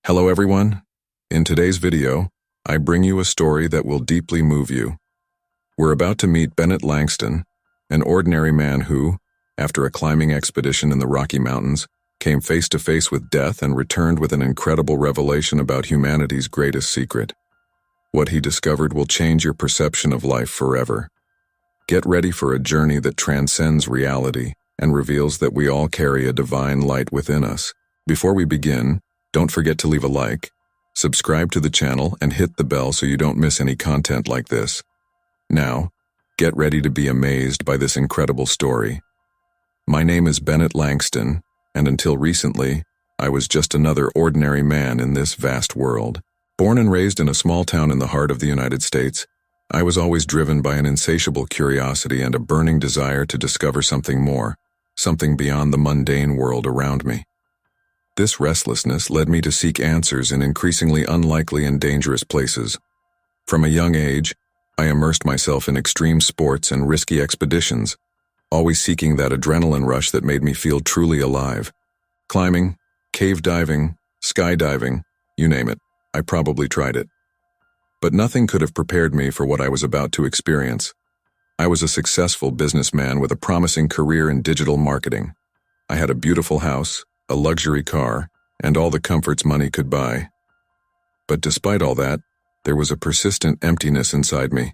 Hello everyone. In today's video, I bring you a story that will deeply move you. We're about to meet Bennett Langston, an ordinary man who, after a climbing expedition in the Rocky Mountains, came face to face with death and returned with an incredible revelation about humanity's greatest secret. What he discovered will change your perception of life forever. Get ready for a journey that transcends reality and reveals that we all carry a divine light within us. Before we begin, don't forget to leave a like, subscribe to the channel, and hit the bell so you don't miss any content like this. Now, get ready to be amazed by this incredible story. My name is Bennett Langston, and until recently, I was just another ordinary man in this vast world. Born and raised in a small town in the heart of the United States, I was always driven by an insatiable curiosity and a burning desire to discover something more, something beyond the mundane world around me. This restlessness led me to seek answers in increasingly unlikely and dangerous places. From a young age, I immersed myself in extreme sports and risky expeditions, always seeking that adrenaline rush that made me feel truly alive. Climbing, cave diving, skydiving, you name it, I probably tried it. But nothing could have prepared me for what I was about to experience. I was a successful businessman with a promising career in digital marketing. I had a beautiful house, a luxury car, and all the comforts money could buy. But despite all that, there was a persistent emptiness inside me,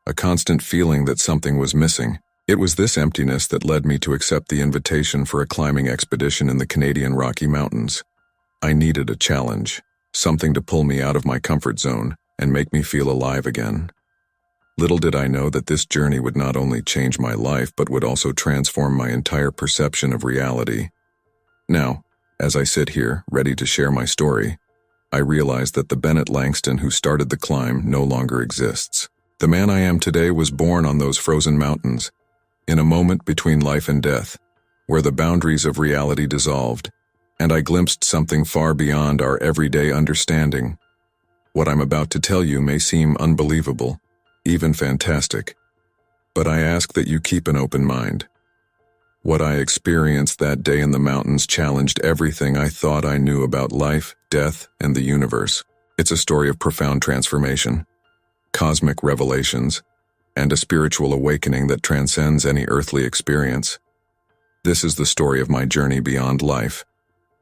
a constant feeling that something was missing. It was this emptiness that led me to accept the invitation for a climbing expedition in the Canadian Rocky Mountains. I needed a challenge, something to pull me out of my comfort zone and make me feel alive again. Little did I know that this journey would not only change my life but would also transform my entire perception of reality. Now, as I sit here, ready to share my story, I realize that the Bennett Langston who started the climb no longer exists. The man I am today was born on those frozen mountains, in a moment between life and death, where the boundaries of reality dissolved, and I glimpsed something far beyond our everyday understanding. What I'm about to tell you may seem unbelievable, even fantastic, but I ask that you keep an open mind. What I experienced that day in the mountains challenged everything I thought I knew about life, death, and the universe. It's a story of profound transformation, cosmic revelations, and a spiritual awakening that transcends any earthly experience. This is the story of my journey beyond life,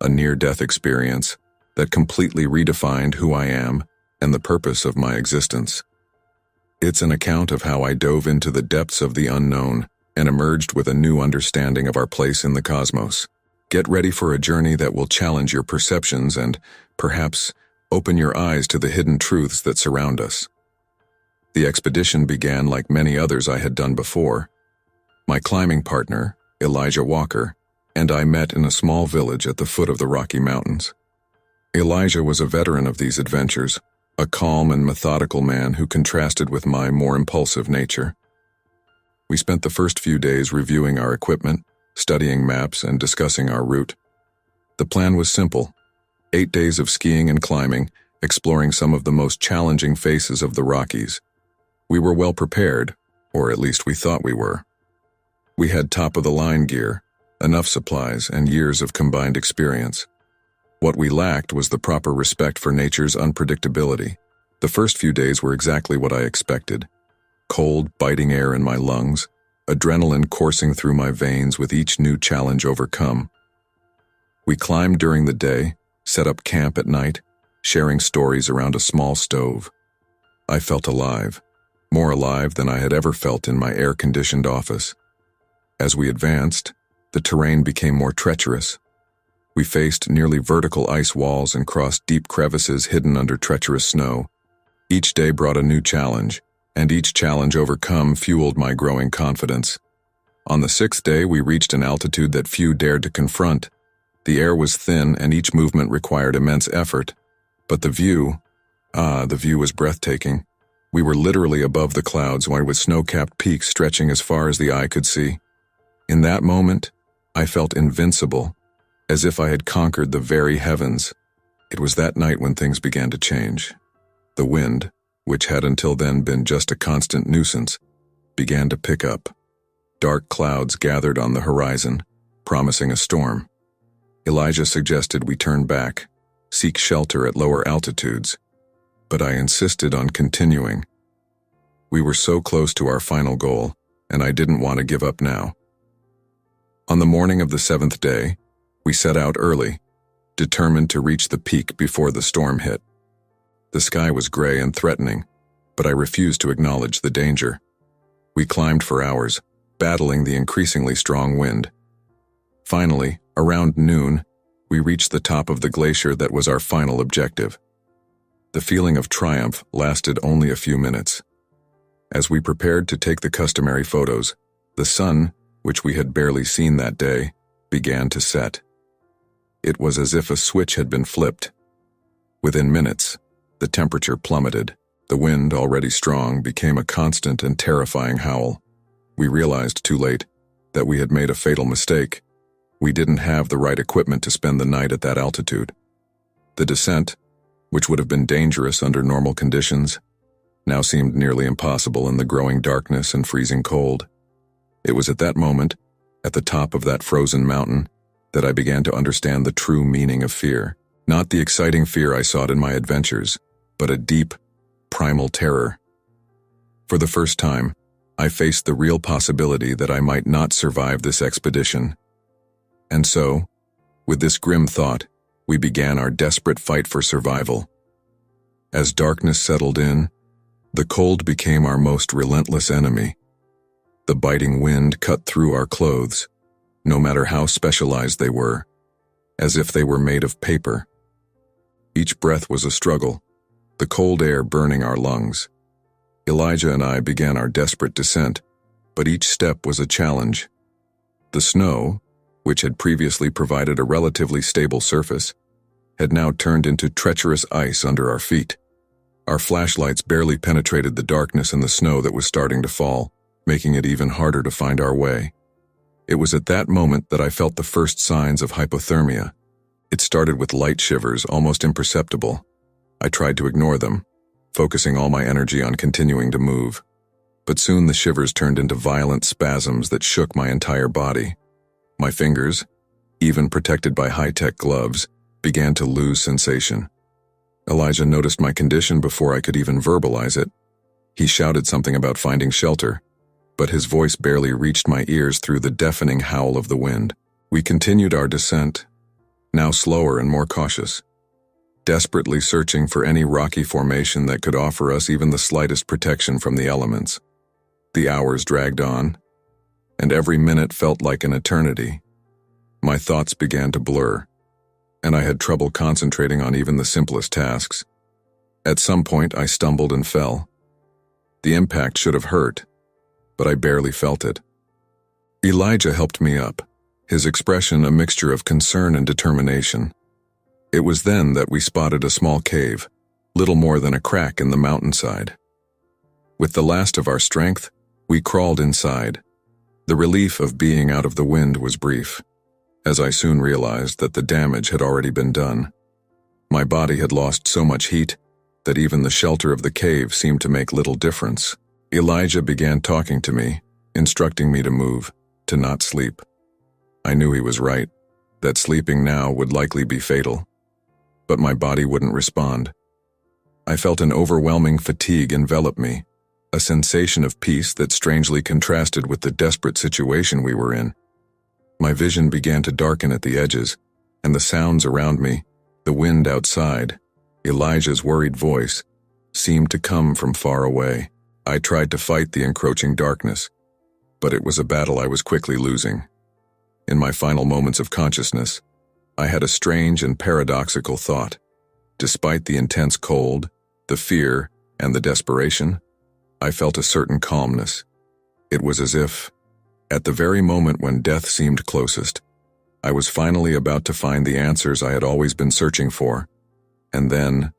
a near-death experience that completely redefined who I am and the purpose of my existence. It's an account of how I dove into the depths of the unknown and emerged with a new understanding of our place in the cosmos. Get ready for a journey that will challenge your perceptions and, perhaps, open your eyes to the hidden truths that surround us. The expedition began like many others I had done before. My climbing partner, Elijah Walker, and I met in a small village at the foot of the Rocky Mountains. Elijah was a veteran of these adventures, a calm and methodical man who contrasted with my more impulsive nature. We spent the first few days reviewing our equipment, studying maps, and discussing our route. The plan was simple: 8 days of skiing and climbing, exploring some of the most challenging faces of the Rockies. We were well prepared, or at least we thought we were. We had top-of-the-line gear, enough supplies, and years of combined experience. What we lacked was the proper respect for nature's unpredictability. The first few days were exactly what I expected. Cold, biting air in my lungs, adrenaline coursing through my veins with each new challenge overcome. We climbed during the day, set up camp at night, sharing stories around a small stove. I felt alive, more alive than I had ever felt in my air-conditioned office. As we advanced, the terrain became more treacherous. We faced nearly vertical ice walls and crossed deep crevices hidden under treacherous snow. Each day brought a new challenge, and each challenge overcome fueled my growing confidence. On the 6th day, we reached an altitude that few dared to confront. The air was thin and each movement required immense effort. But the view was breathtaking. We were literally above the clouds, with snow-capped peaks stretching as far as the eye could see. In that moment, I felt invincible, as if I had conquered the very heavens. It was that night when things began to change. The wind, which had until then been just a constant nuisance, began to pick up. Dark clouds gathered on the horizon, promising a storm. Elijah suggested we turn back, seek shelter at lower altitudes, but I insisted on continuing. We were so close to our final goal, and I didn't want to give up now. On the morning of the 7th day, we set out early, determined to reach the peak before the storm hit. The sky was gray and threatening, but I refused to acknowledge the danger. We climbed for hours, battling the increasingly strong wind. Finally, around noon, we reached the top of the glacier that was our final objective. The feeling of triumph lasted only a few minutes. As we prepared to take the customary photos, the sun, which we had barely seen that day, began to set. It was as if a switch had been flipped. Within minutes, the temperature plummeted. The wind, already strong, became a constant and terrifying howl. We realized too late that we had made a fatal mistake. We didn't have the right equipment to spend the night at that altitude. The descent, which would have been dangerous under normal conditions, now seemed nearly impossible in the growing darkness and freezing cold. It was at that moment, at the top of that frozen mountain, that I began to understand the true meaning of fear. Not the exciting fear I sought in my adventures, but a deep, primal terror. For the first time, I faced the real possibility that I might not survive this expedition. And so, with this grim thought, we began our desperate fight for survival. As darkness settled in, the cold became our most relentless enemy. The biting wind cut through our clothes, no matter how specialized they were, as if they were made of paper. Each breath was a struggle, the cold air burning our lungs. Elijah and I began our desperate descent, but each step was a challenge. The snow, which had previously provided a relatively stable surface, had now turned into treacherous ice under our feet. Our flashlights barely penetrated the darkness and the snow that was starting to fall, making it even harder to find our way. It was at that moment that I felt the first signs of hypothermia. It started with light shivers, almost imperceptible. I tried to ignore them, focusing all my energy on continuing to move. But soon the shivers turned into violent spasms that shook my entire body. My fingers, even protected by high-tech gloves, began to lose sensation. Elijah noticed my condition before I could even verbalize it. He shouted something about finding shelter, but his voice barely reached my ears through the deafening howl of the wind. We continued our descent, now slower and more cautious, desperately searching for any rocky formation that could offer us even the slightest protection from the elements. The hours dragged on, and every minute felt like an eternity. My thoughts began to blur, and I had trouble concentrating on even the simplest tasks. At some point, I stumbled and fell. The impact should have hurt, but I barely felt it. Elijah helped me up, his expression a mixture of concern and determination. It was then that we spotted a small cave, little more than a crack in the mountainside. With the last of our strength, we crawled inside. The relief of being out of the wind was brief, as I soon realized that the damage had already been done. My body had lost so much heat that even the shelter of the cave seemed to make little difference. Elijah began talking to me, instructing me to move, to not sleep. I knew he was right, that sleeping now would likely be fatal. But my body wouldn't respond. I felt an overwhelming fatigue envelop me, a sensation of peace that strangely contrasted with the desperate situation we were in. My vision began to darken at the edges, and the sounds around me, the wind outside, Elijah's worried voice, seemed to come from far away. I tried to fight the encroaching darkness, but it was a battle I was quickly losing. In my final moments of consciousness, I had a strange and paradoxical thought. Despite the intense cold, the fear, and the desperation, I felt a certain calmness. It was as if, at the very moment when death seemed closest, I was finally about to find the answers I had always been searching for. And then,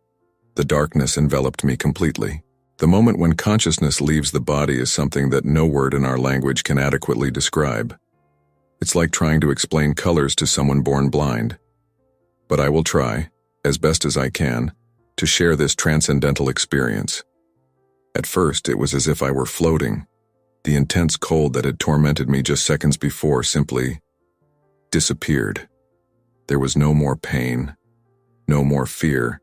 the darkness enveloped me completely. The moment when consciousness leaves the body is something that no word in our language can adequately describe. It's like trying to explain colors to someone born blind. But I will try, as best as I can, to share this transcendental experience. At first, it was as if I were floating. The intense cold that had tormented me just seconds before simply disappeared. There was no more pain, no more fear.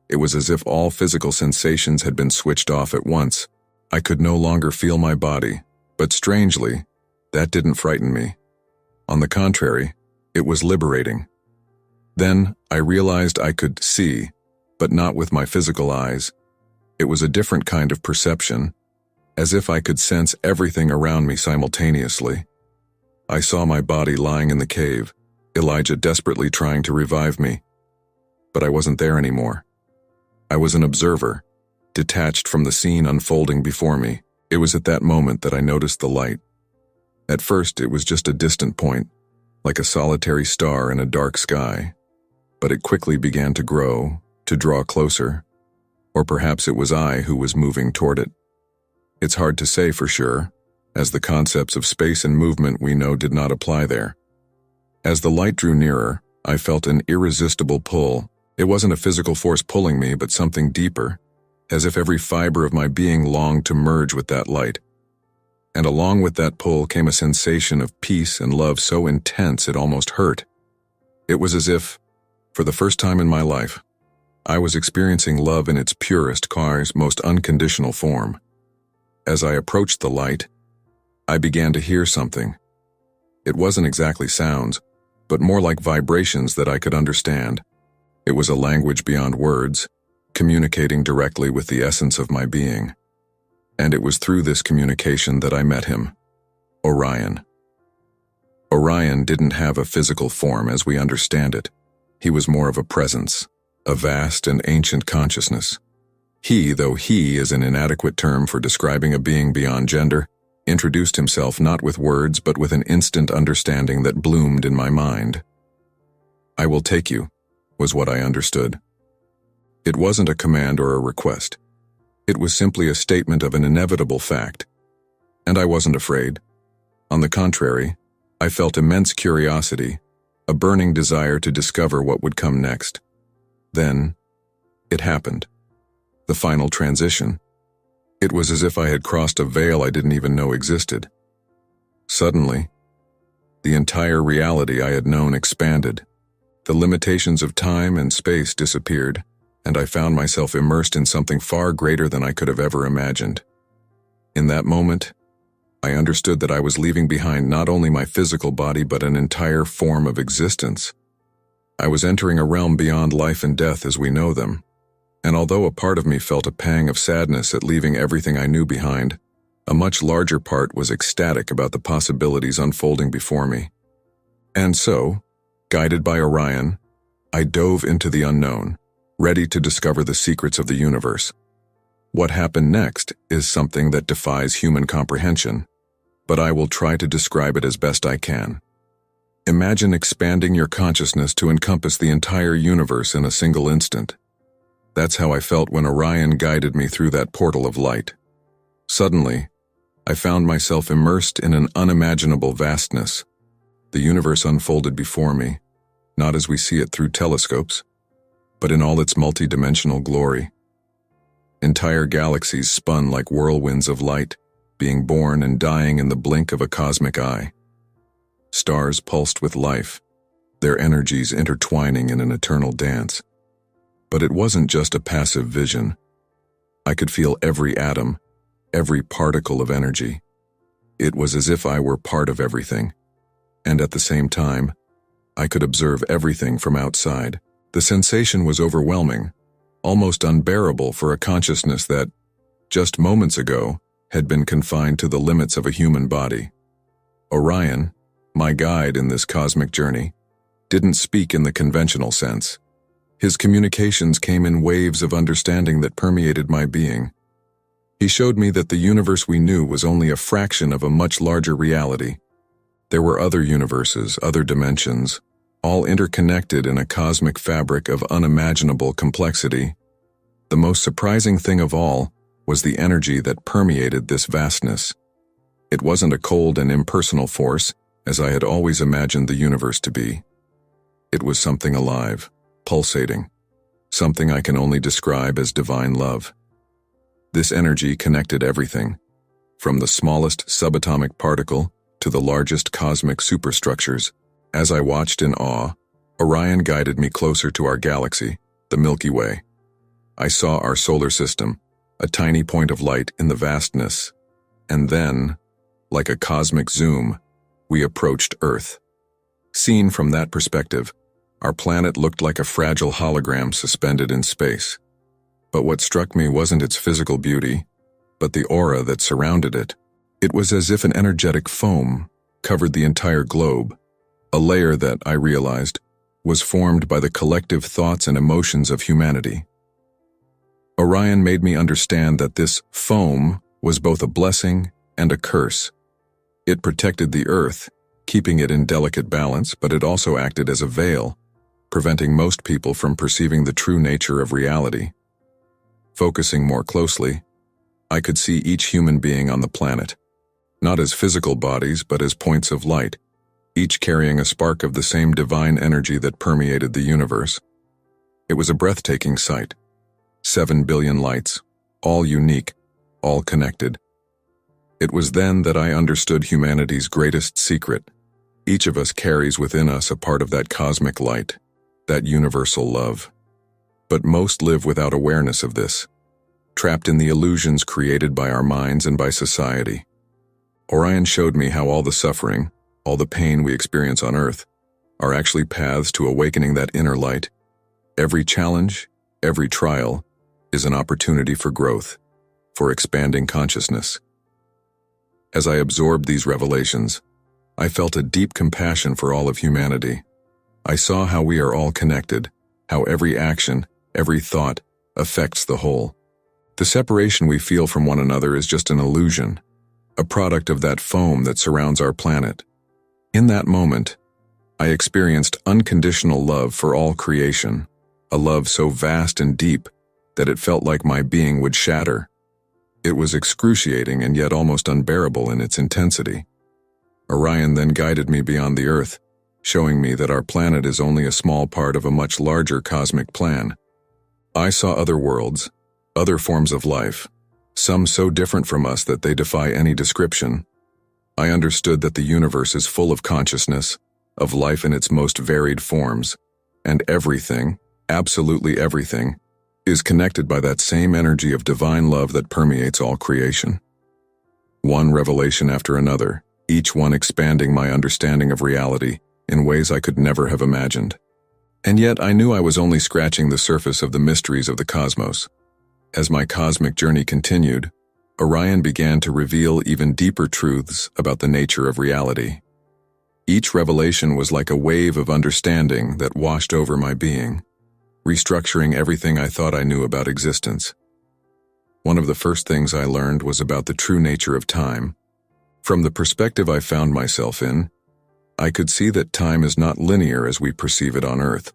It was as if all physical sensations had been switched off at once. I could no longer feel my body, but strangely, that didn't frighten me. On the contrary, it was liberating. Then I realized I could see, but not with my physical eyes. It was a different kind of perception, as if I could sense everything around me simultaneously. I saw my body lying in the cave, Elijah desperately trying to revive me. But I wasn't there anymore. I was an observer, detached from the scene unfolding before me. It was at that moment that I noticed the light. At first, it was just a distant point, like a solitary star in a dark sky. But it quickly began to grow, to draw closer. Or perhaps it was I who was moving toward it. It's hard to say for sure, as the concepts of space and movement we know did not apply there. As the light drew nearer, I felt an irresistible pull. It wasn't a physical force pulling me, but something deeper, as if every fiber of my being longed to merge with that light. And along with that pull came a sensation of peace and love so intense it almost hurt. It was as if, for the first time in my life, I was experiencing love in its purest, most unconditional form. As I approached the light, I began to hear something. It wasn't exactly sounds, but more like vibrations that I could understand. It was a language beyond words, communicating directly with the essence of my being. And it was through this communication that I met him, Orion. Orion didn't have a physical form as we understand it. He was more of a presence, a vast and ancient consciousness. He, though he is an inadequate term for describing a being beyond gender, introduced himself not with words but with an instant understanding that bloomed in my mind. "I will take you," was what I understood. It wasn't a command or a request. It was simply a statement of an inevitable fact. And I wasn't afraid. On the contrary, I felt immense curiosity, a burning desire to discover what would come next. Then, it happened. The final transition. It was as if I had crossed a veil I didn't even know existed. Suddenly, the entire reality I had known expanded. The limitations of time and space disappeared, and I found myself immersed in something far greater than I could have ever imagined. In that moment, I understood that I was leaving behind not only my physical body but an entire form of existence. I was entering a realm beyond life and death as we know them, and although a part of me felt a pang of sadness at leaving everything I knew behind, a much larger part was ecstatic about the possibilities unfolding before me. And so, guided by Orion, I dove into the unknown, ready to discover the secrets of the universe. What happened next is something that defies human comprehension, but I will try to describe it as best I can. Imagine expanding your consciousness to encompass the entire universe in a single instant. That's how I felt when Orion guided me through that portal of light. Suddenly, I found myself immersed in an unimaginable vastness. The universe unfolded before me, not as we see it through telescopes, but in all its multidimensional glory. Entire galaxies spun like whirlwinds of light, being born and dying in the blink of a cosmic eye. Stars pulsed with life, their energies intertwining in an eternal dance. But it wasn't just a passive vision. I could feel every atom, every particle of energy. It was as if I were part of everything. And at the same time, I could observe everything from outside. The sensation was overwhelming, almost unbearable for a consciousness that, just moments ago, had been confined to the limits of a human body. Orion, my guide in this cosmic journey, didn't speak in the conventional sense. His communications came in waves of understanding that permeated my being. He showed me that the universe we knew was only a fraction of a much larger reality. There were other universes, other dimensions, all interconnected in a cosmic fabric of unimaginable complexity. The most surprising thing of all was the energy that permeated this vastness. It wasn't a cold and impersonal force, as I had always imagined the universe to be. It was something alive, pulsating, something I can only describe as divine love. This energy connected everything, from the smallest subatomic particle to the largest cosmic superstructures. As I watched in awe, Orion guided me closer to our galaxy, the Milky Way. I saw our solar system, a tiny point of light in the vastness, and then, like a cosmic zoom, we approached Earth. Seen from that perspective, our planet looked like a fragile hologram suspended in space. But what struck me wasn't its physical beauty, but the aura that surrounded it. It was as if an energetic foam covered the entire globe, a layer that, I realized, was formed by the collective thoughts and emotions of humanity. Orion made me understand that this foam was both a blessing and a curse. It protected the Earth, keeping it in delicate balance, but it also acted as a veil, preventing most people from perceiving the true nature of reality. Focusing more closely, I could see each human being on the planet, not as physical bodies but as points of light, each carrying a spark of the same divine energy that permeated the universe. It was a breathtaking sight. 7 billion lights, all unique, all connected. It was then that I understood humanity's greatest secret. Each of us carries within us a part of that cosmic light, that universal love. But most live without awareness of this, trapped in the illusions created by our minds and by society. Orion showed me how all the suffering, all the pain we experience on Earth, are actually paths to awakening that inner light. Every challenge, every trial, is an opportunity for growth, for expanding consciousness. As I absorbed these revelations, I felt a deep compassion for all of humanity. I saw how we are all connected, how every action, every thought, affects the whole. The separation we feel from one another is just an illusion, a product of that foam that surrounds our planet. In that moment, I experienced unconditional love for all creation, a love so vast and deep that it felt like my being would shatter. It was excruciating and yet almost unbearable in its intensity. Orion then guided me beyond the Earth, showing me that our planet is only a small part of a much larger cosmic plan. I saw other worlds, other forms of life, some so different from us that they defy any description. I understood that the universe is full of consciousness, of life in its most varied forms, and everything, absolutely everything, is connected by that same energy of divine love that permeates all creation. One revelation after another, each one expanding my understanding of reality in ways I could never have imagined. And yet I knew I was only scratching the surface of the mysteries of the cosmos. As my cosmic journey continued, Orion began to reveal even deeper truths about the nature of reality. Each revelation was like a wave of understanding that washed over my being, restructuring everything I thought I knew about existence. One of the first things I learned was about the true nature of time. From the perspective I found myself in, I could see that time is not linear as we perceive it on Earth.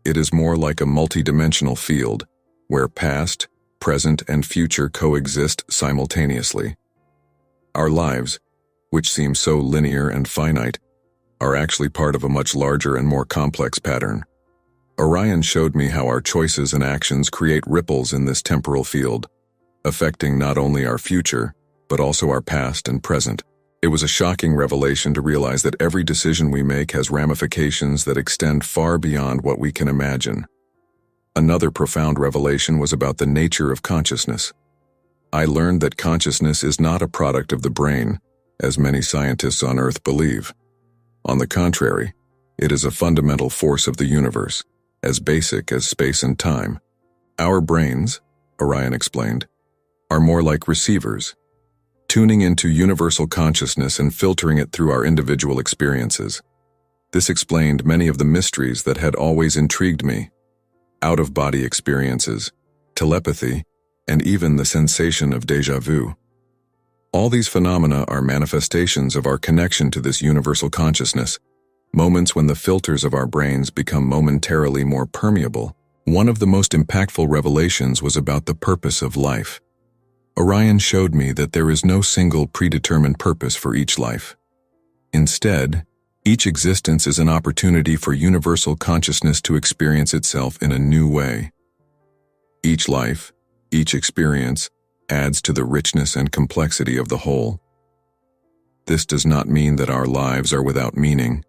It is more like a multidimensional field, where past, present, and future coexist simultaneously. Our lives, which seem so linear and finite, are actually part of a much larger and more complex pattern. Orion showed me how our choices and actions create ripples in this temporal field, affecting not only our future, but also our past and present. It was a shocking revelation to realize that every decision we make has ramifications that extend far beyond what we can imagine. Another profound revelation was about the nature of consciousness. I learned that consciousness is not a product of the brain, as many scientists on Earth believe. On the contrary, it is a fundamental force of the universe, as basic as space and time. Our brains, Orion explained, are more like receivers, tuning into universal consciousness and filtering it through our individual experiences. This explained many of the mysteries that had always intrigued me: out-of-body experiences, telepathy, and even the sensation of déjà vu. All these phenomena are manifestations of our connection to this universal consciousness, moments when the filters of our brains become momentarily more permeable. One of the most impactful revelations was about the purpose of life. Orion showed me that there is no single predetermined purpose for each life. Instead, each existence is an opportunity for universal consciousness to experience itself in a new way. Each life, each experience, adds to the richness and complexity of the whole. This does not mean that our lives are without meaning.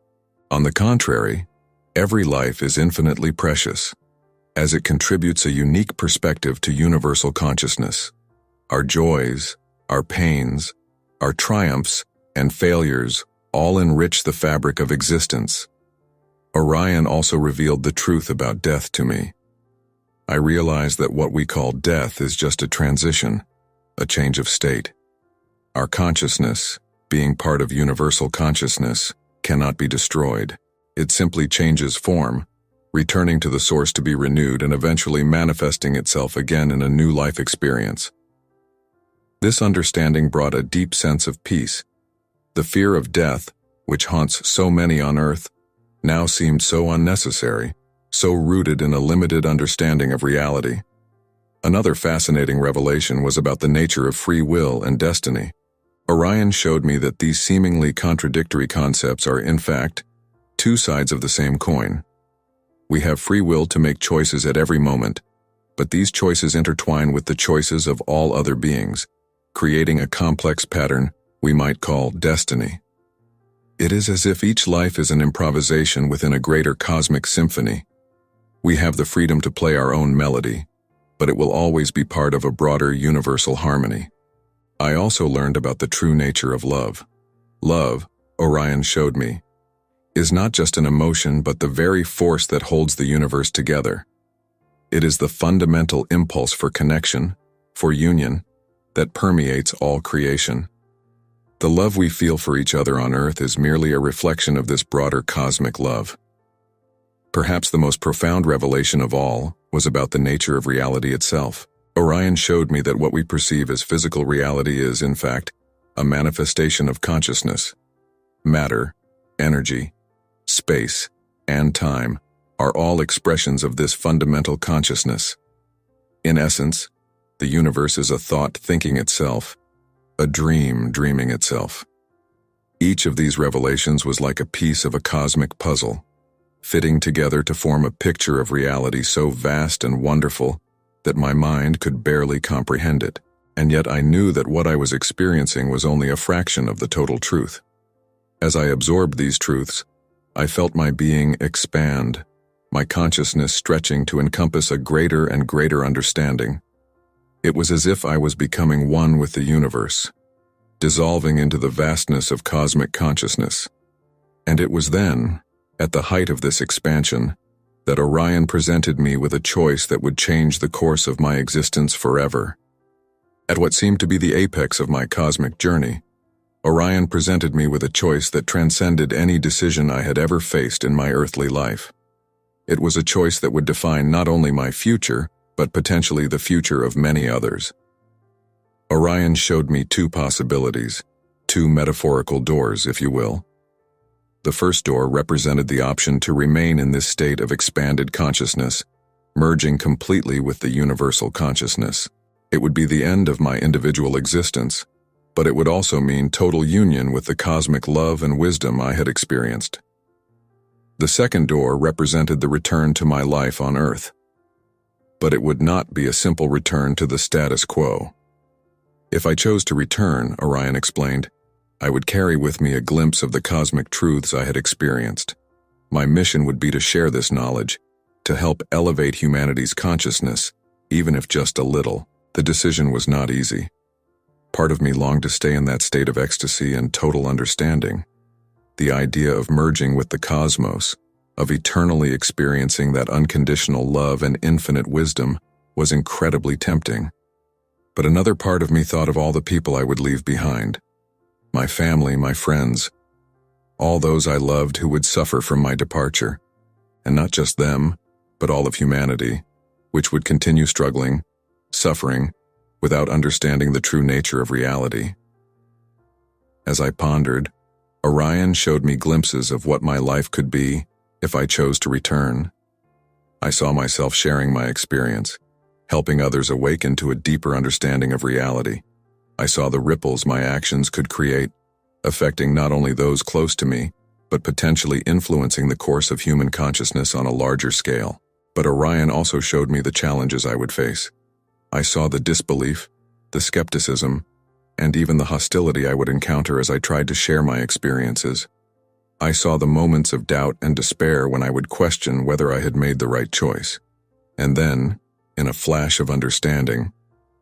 On the contrary, Every life is infinitely precious, as it contributes a unique perspective to universal consciousness. Our joys, our pains, our triumphs, and failures all enrich the fabric of existence. Orion also revealed the truth about death to me. I realized that what we call death is just a transition, a change of state. Our consciousness, being part of universal consciousness, cannot be destroyed. It simply changes form, returning to the source to be renewed and eventually manifesting itself again in a new life experience. This understanding brought a deep sense of peace. The fear of death, which haunts so many on earth, now seemed so unnecessary, so rooted in a limited understanding of reality. Another fascinating revelation was about the nature of free will and destiny. Orion showed me that these seemingly contradictory concepts are, in fact, two sides of the same coin. We have free will to make choices at every moment, but these choices intertwine with the choices of all other beings, creating a complex pattern we might call destiny. It is as if each life is an improvisation within a greater cosmic symphony. We have the freedom to play our own melody, but it will always be part of a broader universal harmony. I also learned about the true nature of love. Love, Orion showed me, is not just an emotion but the very force that holds the universe together. It is the fundamental impulse for connection, for union, that permeates all creation. The love we feel for each other on Earth is merely a reflection of this broader cosmic love. Perhaps the most profound revelation of all was about the nature of reality itself. Orion showed me that what we perceive as physical reality is, in fact, a manifestation of consciousness. Matter, energy, space, and time are all expressions of this fundamental consciousness. In essence, the universe is a thought thinking itself, a dream dreaming itself. Each of these revelations was like a piece of a cosmic puzzle, fitting together to form a picture of reality so vast and wonderful that my mind could barely comprehend it. And yet I knew that what I was experiencing was only a fraction of the total truth. As I absorbed these truths, I felt my being expand, my consciousness stretching to encompass a greater and greater understanding. It was as if I was becoming one with the universe, dissolving into the vastness of cosmic consciousness. And it was then, at the height of this expansion, that Orion presented me with a choice that would change the course of my existence forever. At what seemed to be the apex of my cosmic journey, Orion presented me with a choice that transcended any decision I had ever faced in my earthly life. It was a choice that would define not only my future, but potentially the future of many others. Orion showed me two possibilities, two metaphorical doors, if you will. The first door represented the option to remain in this state of expanded consciousness, merging completely with the universal consciousness. It would be the end of my individual existence, but it would also mean total union with the cosmic love and wisdom I had experienced. The second door represented the return to my life on Earth. But it would not be a simple return to the status quo. If I chose to return, Orion explained, I would carry with me a glimpse of the cosmic truths I had experienced. My mission would be to share this knowledge, to help elevate humanity's consciousness, even if just a little. The decision was not easy. Part of me longed to stay in that state of ecstasy and total understanding. The idea of merging with the cosmos, of eternally experiencing that unconditional love and infinite wisdom, was incredibly tempting. But another part of me thought of all the people I would leave behind. My family, my friends, all those I loved who would suffer from my departure. And not just them, but all of humanity, which would continue struggling, suffering, without understanding the true nature of reality. As I pondered, Orion showed me glimpses of what my life could be if I chose to return. I saw myself sharing my experience, helping others awaken to a deeper understanding of reality. I saw the ripples my actions could create, affecting not only those close to me, but potentially influencing the course of human consciousness on a larger scale. But Orion also showed me the challenges I would face. I saw the disbelief, the skepticism, and even the hostility I would encounter as I tried to share my experiences. I saw the moments of doubt and despair when I would question whether I had made the right choice. And then, in a flash of understanding,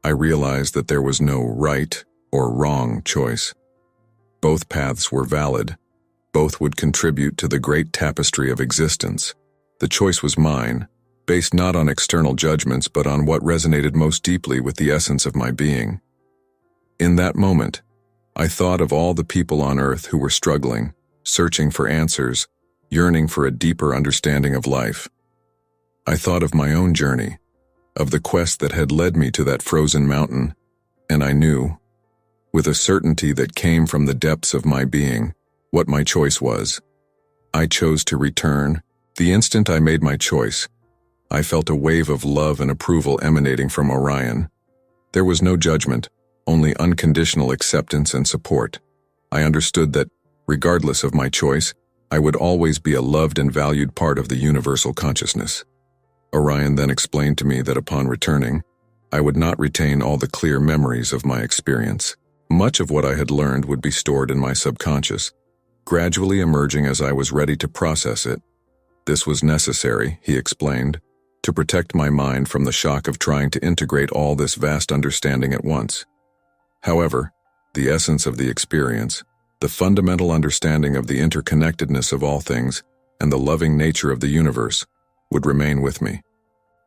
I realized that there was no right or wrong choice. Both paths were valid. Both would contribute to the great tapestry of existence. The choice was mine, based not on external judgments but on what resonated most deeply with the essence of my being. In that moment, I thought of all the people on earth who were struggling, searching for answers, yearning for a deeper understanding of life. I thought of my own journey, of the quest that had led me to that frozen mountain, and I knew, with a certainty that came from the depths of my being, what my choice was. I chose to return. The instant I made my choice, I felt a wave of love and approval emanating from Orion. There was no judgment, only unconditional acceptance and support. I understood that, regardless of my choice, I would always be a loved and valued part of the universal consciousness. Orion then explained to me that upon returning, I would not retain all the clear memories of my experience. Much of what I had learned would be stored in my subconscious, gradually emerging as I was ready to process it. This was necessary, he explained, to protect my mind from the shock of trying to integrate all this vast understanding at once. However, the essence of the experience, the fundamental understanding of the interconnectedness of all things, and the loving nature of the universe, would remain with me.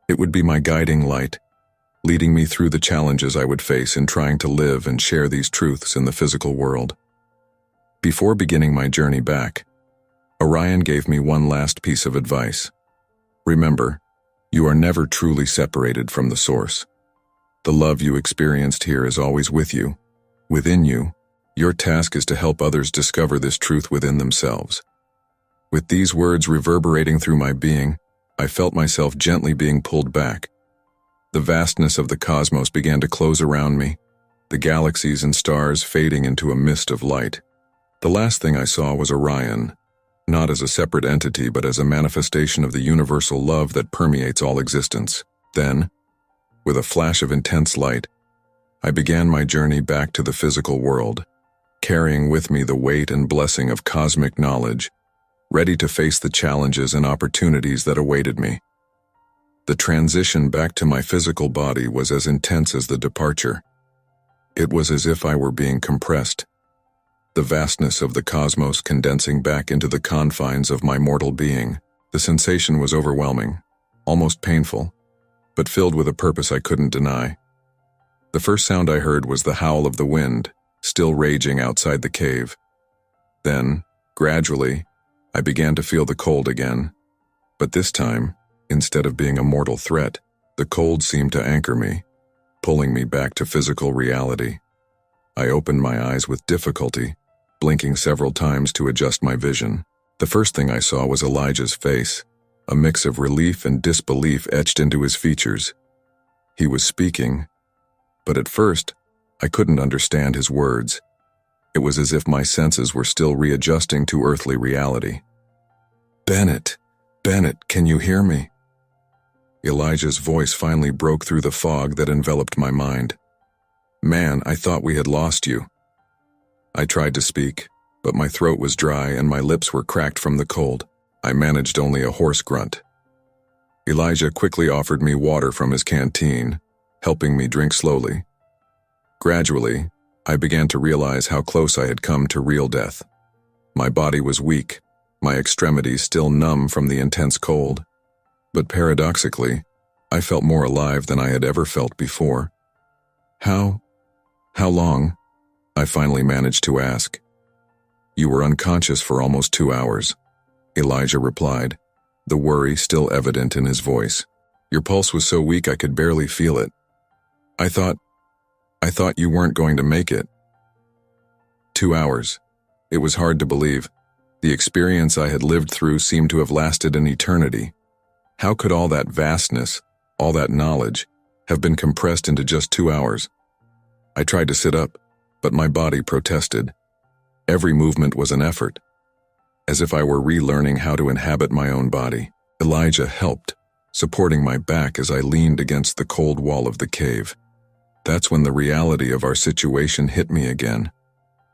It would be my guiding light, leading me through the challenges I would face in trying to live and share these truths in the physical world. Before beginning my journey back, Orion gave me one last piece of advice. Remember, you are never truly separated from the source. The love you experienced here is always with you, within you. Your task is to help others discover this truth within themselves. With these words reverberating through my being, I felt myself gently being pulled back. The vastness of the cosmos began to close around me, the galaxies and stars fading into a mist of light. The last thing I saw was Orion, not as a separate entity but as a manifestation of the universal love that permeates all existence. Then, with a flash of intense light, I began my journey back to the physical world, carrying with me the weight and blessing of cosmic knowledge, ready to face the challenges and opportunities that awaited me. The transition back to my physical body was as intense as the departure. It was as if I were being compressed, the vastness of the cosmos condensing back into the confines of my mortal being. The sensation was overwhelming, almost painful, but filled with a purpose I couldn't deny. The first sound I heard was the howl of the wind, still raging outside the cave. Then, gradually, I began to feel the cold again. But this time, instead of being a mortal threat, the cold seemed to anchor me, pulling me back to physical reality. I opened my eyes with difficulty, blinking several times to adjust my vision. The first thing I saw was Elijah's face, a mix of relief and disbelief etched into his features. He was speaking, but at first, I couldn't understand his words. It was as if my senses were still readjusting to earthly reality. Bennett, can you hear me?" Elijah's voice finally broke through the fog that enveloped my mind. "Man, I thought we had lost you." I tried to speak, but my throat was dry and my lips were cracked from the cold. I managed only a hoarse grunt. Elijah quickly offered me water from his canteen, helping me drink slowly. Gradually, I began to realize how close I had come to real death. My body was weak, my extremities still numb from the intense cold. But paradoxically, I felt more alive than I had ever felt before. How long?" I finally managed to ask. "You were unconscious for almost 2 hours," Elijah replied, the worry still evident in his voice. "Your pulse was so weak I could barely feel it. I thought you weren't going to make it." 2 hours. It was hard to believe. The experience I had lived through seemed to have lasted an eternity. How could all that vastness, all that knowledge, have been compressed into just 2 hours? I tried to sit up, but my body protested. Every movement was an effort, as if I were relearning how to inhabit my own body. Elijah helped, supporting my back as I leaned against the cold wall of the cave. That's when the reality of our situation hit me again.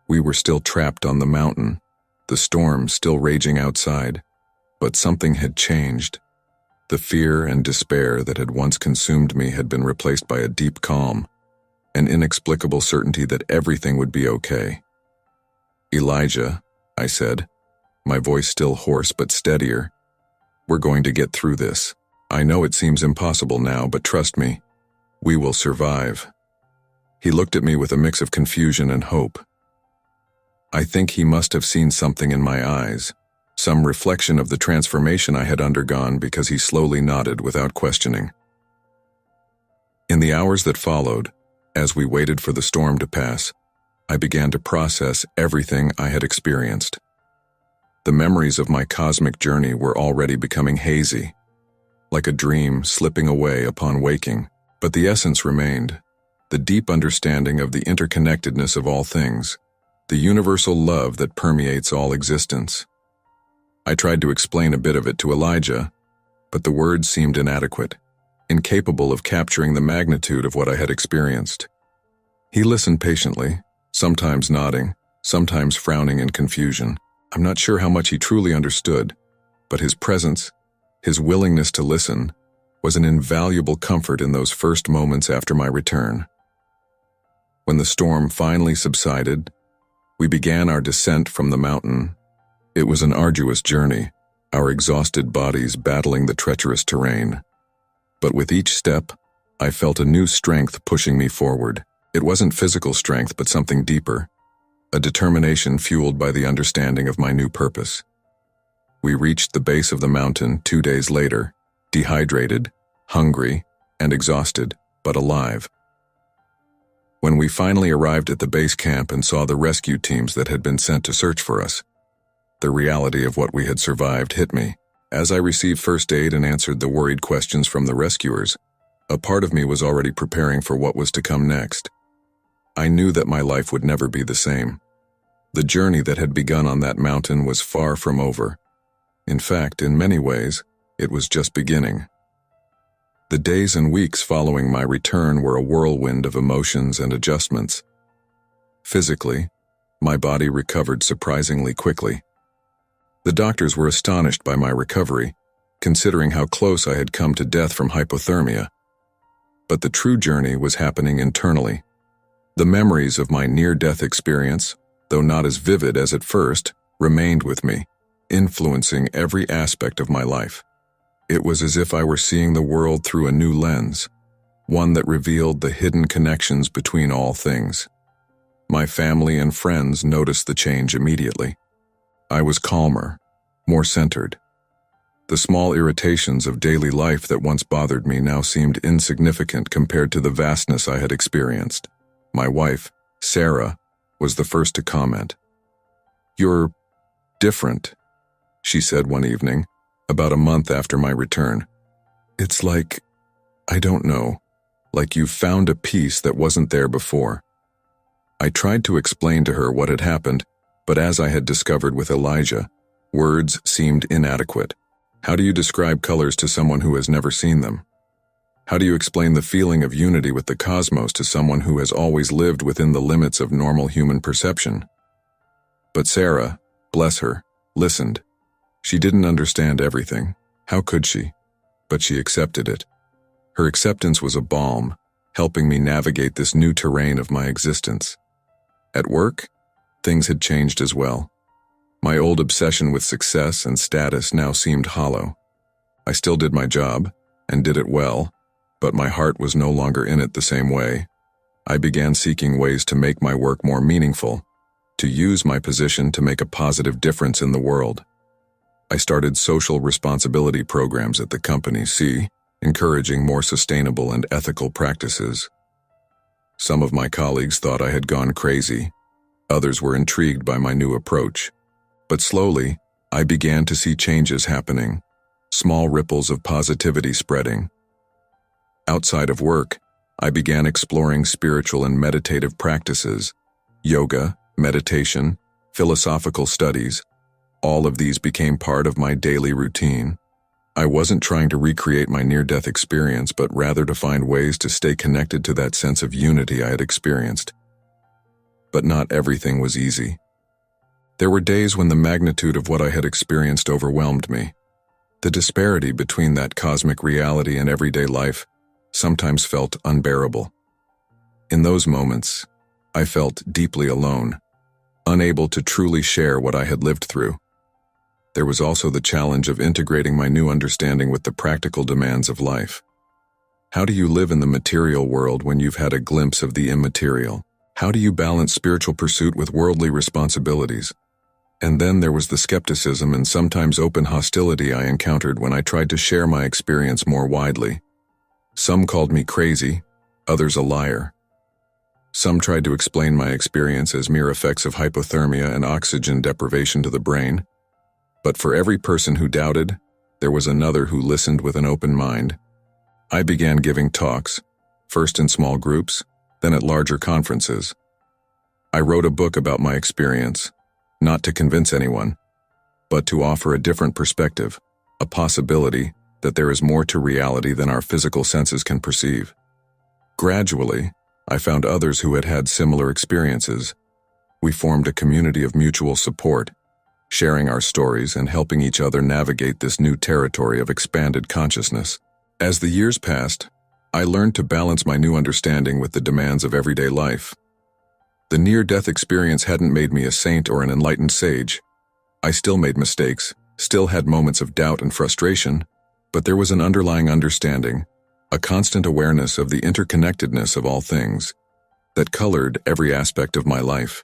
We were still trapped on the mountain, the storm still raging outside, but something had changed. The fear and despair that had once consumed me had been replaced by a deep calm, an inexplicable certainty that everything would be okay. "Elijah," I said, my voice still hoarse but steadier, "we're going to get through this. I know it seems impossible now, but trust me, we will survive." He looked at me with a mix of confusion and hope. I think he must have seen something in my eyes, some reflection of the transformation I had undergone, because he slowly nodded without questioning. In the hours that followed, as we waited for the storm to pass, I began to process everything I had experienced. The memories of my cosmic journey were already becoming hazy, like a dream slipping away upon waking, but the essence remained, the deep understanding of the interconnectedness of all things, the universal love that permeates all existence. I tried to explain a bit of it to Elijah, but the words seemed inadequate, incapable of capturing the magnitude of what I had experienced. He listened patiently, sometimes nodding, sometimes frowning in confusion. I'm not sure how much he truly understood, but his presence, his willingness to listen, was an invaluable comfort in those first moments after my return. When the storm finally subsided, we began our descent from the mountain. It was an arduous journey, our exhausted bodies battling the treacherous terrain. But with each step, I felt a new strength pushing me forward. It wasn't physical strength, but something deeper, a determination fueled by the understanding of my new purpose. We reached the base of the mountain 2 days later, dehydrated, hungry, and exhausted, but alive. When we finally arrived at the base camp and saw the rescue teams that had been sent to search for us, the reality of what we had survived hit me. As I received first aid and answered the worried questions from the rescuers, a part of me was already preparing for what was to come next. I knew that my life would never be the same. The journey that had begun on that mountain was far from over. In fact, in many ways, it was just beginning. The days and weeks following my return were a whirlwind of emotions and adjustments. Physically, my body recovered surprisingly quickly. The doctors were astonished by my recovery, considering how close I had come to death from hypothermia. But the true journey was happening internally. The memories of my near-death experience, though not as vivid as at first, remained with me, influencing every aspect of my life. It was as if I were seeing the world through a new lens, one that revealed the hidden connections between all things. My family and friends noticed the change immediately. I was calmer, more centered. The small irritations of daily life that once bothered me now seemed insignificant compared to the vastness I had experienced. My wife, Sarah, was the first to comment. "You're different," she said one evening, about a month after my return. "It's like, I don't know, like you found a piece that wasn't there before." I tried to explain to her what had happened, but as I had discovered with Elijah, words seemed inadequate. How do you describe colors to someone who has never seen them? How do you explain the feeling of unity with the cosmos to someone who has always lived within the limits of normal human perception? But Sarah, bless her, listened. She didn't understand everything. How could she? But she accepted it. Her acceptance was a balm, helping me navigate this new terrain of my existence. At work, things had changed as well. My old obsession with success and status now seemed hollow. I still did my job, and did it well, but my heart was no longer in it the same way. I began seeking ways to make my work more meaningful, to use my position to make a positive difference in the world. I started social responsibility programs at the company, encouraging more sustainable and ethical practices. Some of my colleagues thought I had gone crazy. Others were intrigued by my new approach. But slowly, I began to see changes happening, small ripples of positivity spreading. Outside of work, I began exploring spiritual and meditative practices, yoga, meditation, philosophical studies. All of these became part of my daily routine. I wasn't trying to recreate my near-death experience, but rather to find ways to stay connected to that sense of unity I had experienced. But not everything was easy. There were days when the magnitude of what I had experienced overwhelmed me. The disparity between that cosmic reality and everyday life sometimes felt unbearable. In those moments, I felt deeply alone, unable to truly share what I had lived through. There was also the challenge of integrating my new understanding with the practical demands of life. How do you live in the material world when you've had a glimpse of the immaterial? How do you balance spiritual pursuit with worldly responsibilities? And then there was the skepticism and sometimes open hostility I encountered when I tried to share my experience more widely. Some called me crazy, others a liar. Some tried to explain my experience as mere effects of hypothermia and oxygen deprivation to the brain. But for every person who doubted, there was another who listened with an open mind. I began giving talks, first in small groups, then at larger conferences. I wrote a book about my experience, not to convince anyone, but to offer a different perspective, a possibility that there is more to reality than our physical senses can perceive. Gradually, I found others who had had similar experiences. We formed a community of mutual support, sharing our stories and helping each other navigate this new territory of expanded consciousness. As the years passed, I learned to balance my new understanding with the demands of everyday life. The near-death experience hadn't made me a saint or an enlightened sage. I still made mistakes, still had moments of doubt and frustration, but there was an underlying understanding, a constant awareness of the interconnectedness of all things, that colored every aspect of my life.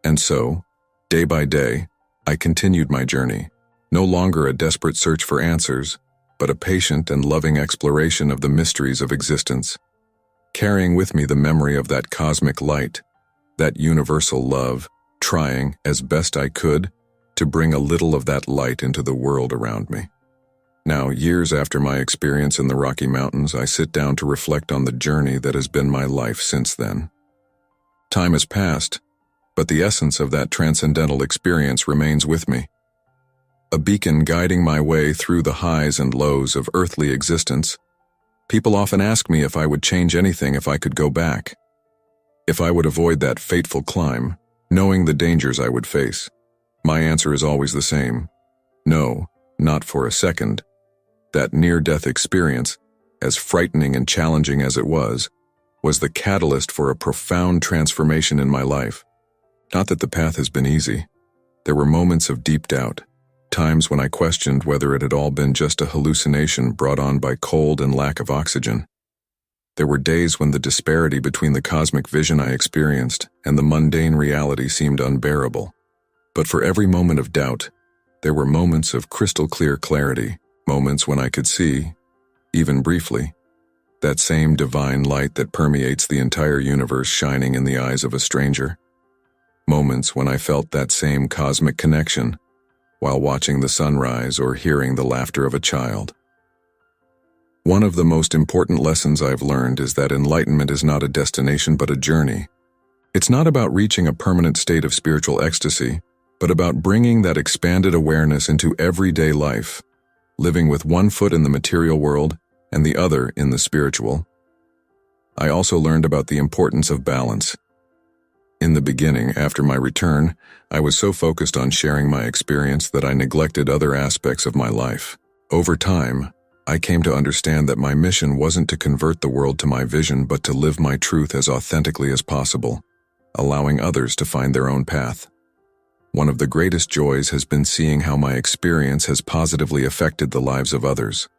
And so, day by day, I continued my journey, no longer a desperate search for answers, but a patient and loving exploration of the mysteries of existence, carrying with me the memory of that cosmic light, that universal love, trying, as best I could, to bring a little of that light into the world around me. Now, years after my experience in the Rocky Mountains, I sit down to reflect on the journey that has been my life since then. Time has passed, but the essence of that transcendental experience remains with me. A beacon guiding my way through the highs and lows of earthly existence. People often ask me if I would change anything if I could go back. If I would avoid that fateful climb, knowing the dangers I would face. My answer is always the same. No, not for a second. That near-death experience, as frightening and challenging as it was the catalyst for a profound transformation in my life. Not that the path has been easy. There were moments of deep doubt, times when I questioned whether it had all been just a hallucination brought on by cold and lack of oxygen. There were days when the disparity between the cosmic vision I experienced and the mundane reality seemed unbearable. But for every moment of doubt, there were moments of crystal-clear clarity, moments when I could see, even briefly, that same divine light that permeates the entire universe shining in the eyes of a stranger. Moments when I felt that same cosmic connection while watching the sunrise or hearing the laughter of a child. One of the most important lessons I've learned is that enlightenment is not a destination but a journey. It's not about reaching a permanent state of spiritual ecstasy, but about bringing that expanded awareness into everyday life, living with one foot in the material world and the other in the spiritual. I also learned about the importance of balance. In the beginning, after my return, I was so focused on sharing my experience that I neglected other aspects of my life. Over time, I came to understand that my mission wasn't to convert the world to my vision but to live my truth as authentically as possible, allowing others to find their own path. One of the greatest joys has been seeing how my experience has positively affected the lives of others.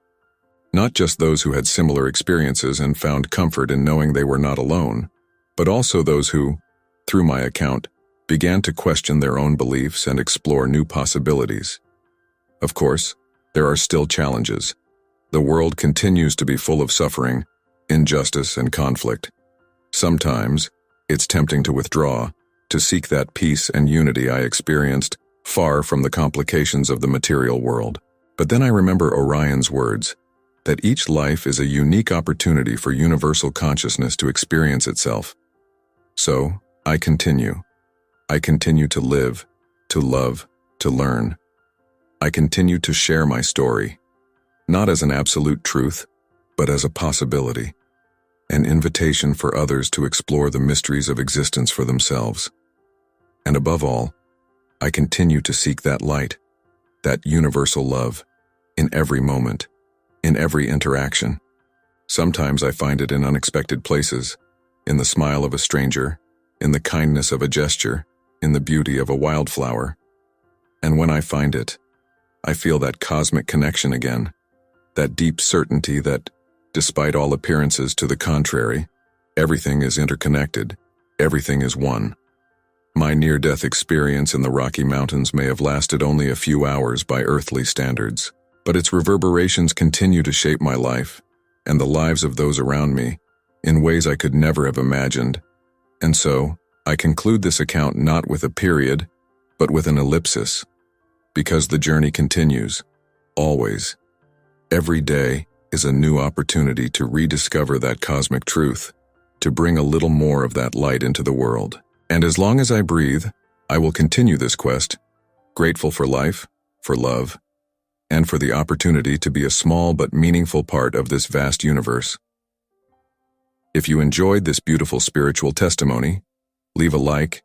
Not just those who had similar experiences and found comfort in knowing they were not alone, but also those who, through my account, began to question their own beliefs and explore new possibilities. Of course, there are still challenges. The world continues to be full of suffering, injustice, and conflict. Sometimes, it's tempting to withdraw, to seek that peace and unity I experienced far from the complications of the material world. But then I remember Orion's words, that each life is a unique opportunity for universal consciousness to experience itself. So, I continue. I continue to live, to love, to learn. I continue to share my story, not as an absolute truth, but as a possibility, an invitation for others to explore the mysteries of existence for themselves. And above all, I continue to seek that light, that universal love, in every moment, in every interaction. Sometimes I find it in unexpected places, in the smile of a stranger, in the kindness of a gesture, in the beauty of a wildflower. And when I find it, I feel that cosmic connection again, that deep certainty that, despite all appearances to the contrary, everything is interconnected, everything is one. My near-death experience in the Rocky Mountains may have lasted only a few hours by earthly standards, but its reverberations continue to shape my life and the lives of those around me in ways I could never have imagined. And so, I conclude this account not with a period, but with an ellipsis, because the journey continues, always. Every day is a new opportunity to rediscover that cosmic truth, to bring a little more of that light into the world. And as long as I breathe, I will continue this quest, grateful for life, for love, and for the opportunity to be a small but meaningful part of this vast universe. If you enjoyed this beautiful spiritual testimony, leave a like,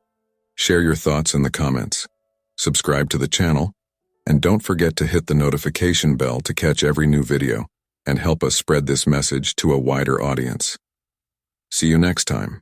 share your thoughts in the comments, subscribe to the channel, and don't forget to hit the notification bell to catch every new video and help us spread this message to a wider audience. See you next time.